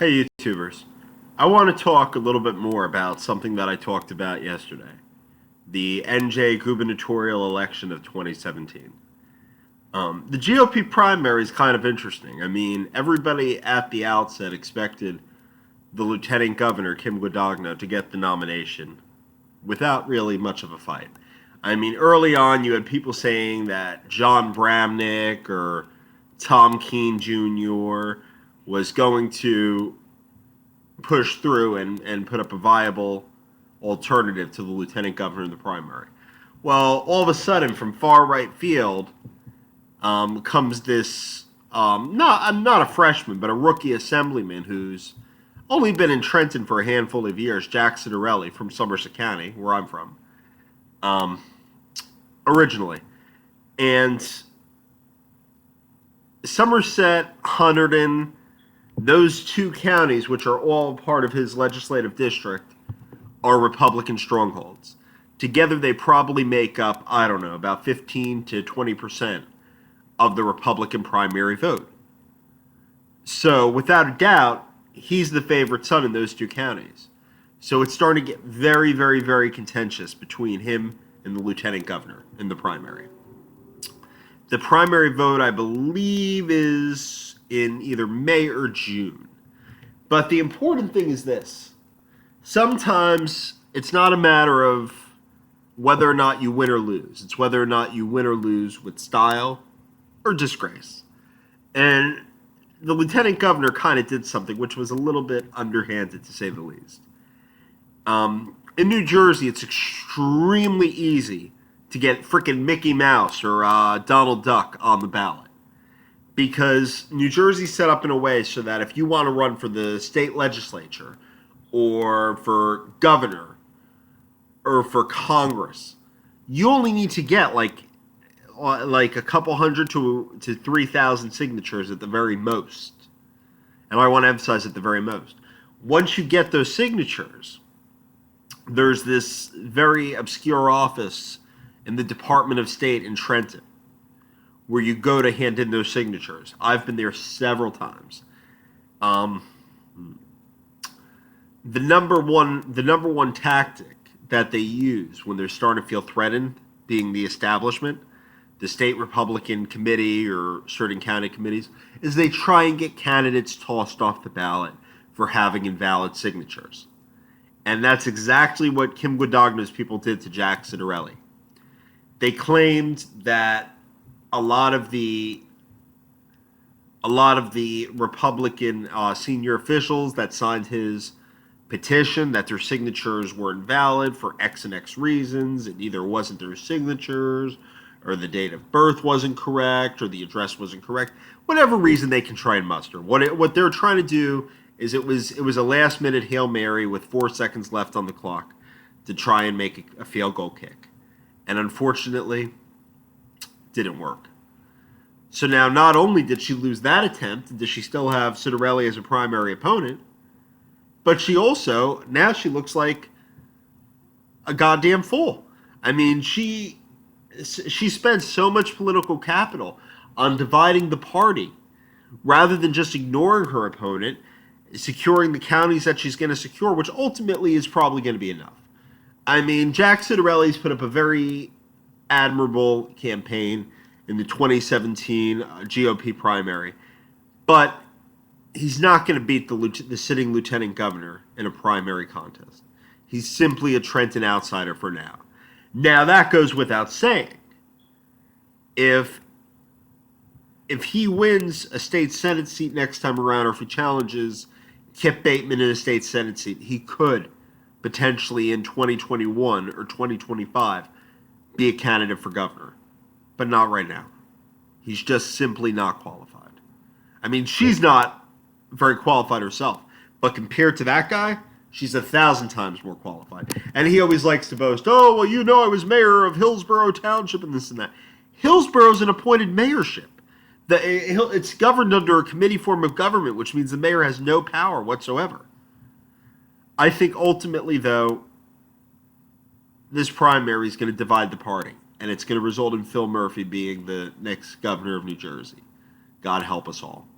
Hey, YouTubers. I want to talk a little bit more about something that I talked about yesterday, the NJ gubernatorial election of 2017. The GOP primary is kind of interesting. I mean, everybody at the outset expected the lieutenant governor, Kim Guadagno, to get the nomination without really much of a fight. I mean, early on, you had people saying that John Bramnick or Tom Keene Jr. was going to push through and put up a viable alternative to the lieutenant governor in the primary. Well, all of a sudden, from far right field, comes this not a freshman, but a rookie assemblyman who's only been in Trenton for a handful of years, Jack Ciaterelli from Somerset County, where I'm from, originally. And Somerset, Hunterdon, those two counties, which are all part of his legislative district, are Republican strongholds. Together, they probably make up, I don't know, about 15 to 20% of the Republican primary vote. So, without a doubt, he's the favorite son in those two counties. So, it's starting to get very, very, very contentious between him and the lieutenant governor in the primary. The primary vote, I believe, is in either May or June. But the important thing is this. Sometimes it's not a matter of whether or not you win or lose. It's whether or not you win or lose with style or disgrace. And the lieutenant governor kind of did something which was a little bit underhanded, to say the least. In New Jersey, it's extremely easy to get frickin' Mickey Mouse or Donald Duck on the ballot. Because New Jersey's set up in a way so that if you want to run for the state legislature or for governor or for Congress, you only need to get like a couple hundred to 3,000 signatures at the very most. And I want to emphasize at the very most. Once you get those signatures, there's this very obscure office in the Department of State in Trenton where you go to hand in those signatures. I've been there several times. The number one tactic that they use when they're starting to feel threatened, being the establishment, the state Republican committee or certain county committees, is they try and get candidates tossed off the ballot for having invalid signatures. And that's exactly what Kim Guadagno's people did to Jack Ciaterelli. They claimed that a lot of the Republican senior officials that signed his petition, that their signatures were invalid for X and X reasons. It either wasn't their signatures, or the date of birth wasn't correct, or the address wasn't correct. Whatever reason they can try and muster. What they're trying to do is it was a last minute Hail Mary with 4 seconds left on the clock to try and make a field goal kick. And unfortunately, didn't work. So now not only did she lose that attempt, does she still have Ciaterelli as a primary opponent, but she also, now she looks like a goddamn fool. I mean, she spent so much political capital on dividing the party rather than just ignoring her opponent, securing the counties that she's going to secure, which ultimately is probably going to be enough. I mean, Jack Ciaterelli's put up a very admirable campaign in the 2017 GOP primary, but he's not going to beat the sitting lieutenant governor in a primary contest. He's simply a Trenton outsider for now. Now, that goes without saying. If he wins a state Senate seat next time around, or if he challenges Kip Bateman in a state Senate seat, he could potentially in 2021 or 2025 be a candidate for governor. But not right now. He's just simply not qualified. I mean, she's not very qualified herself, but compared to that guy, she's 1,000 times more qualified. And he always likes to boast, oh, well, you know, I was mayor of Hillsborough Township and this and that. Hillsborough's an appointed mayorship. It's governed under a committee form of government, which means the mayor has no power whatsoever. I think ultimately, though, this primary is going to divide the party, and it's going to result in Phil Murphy being the next governor of New Jersey. God help us all.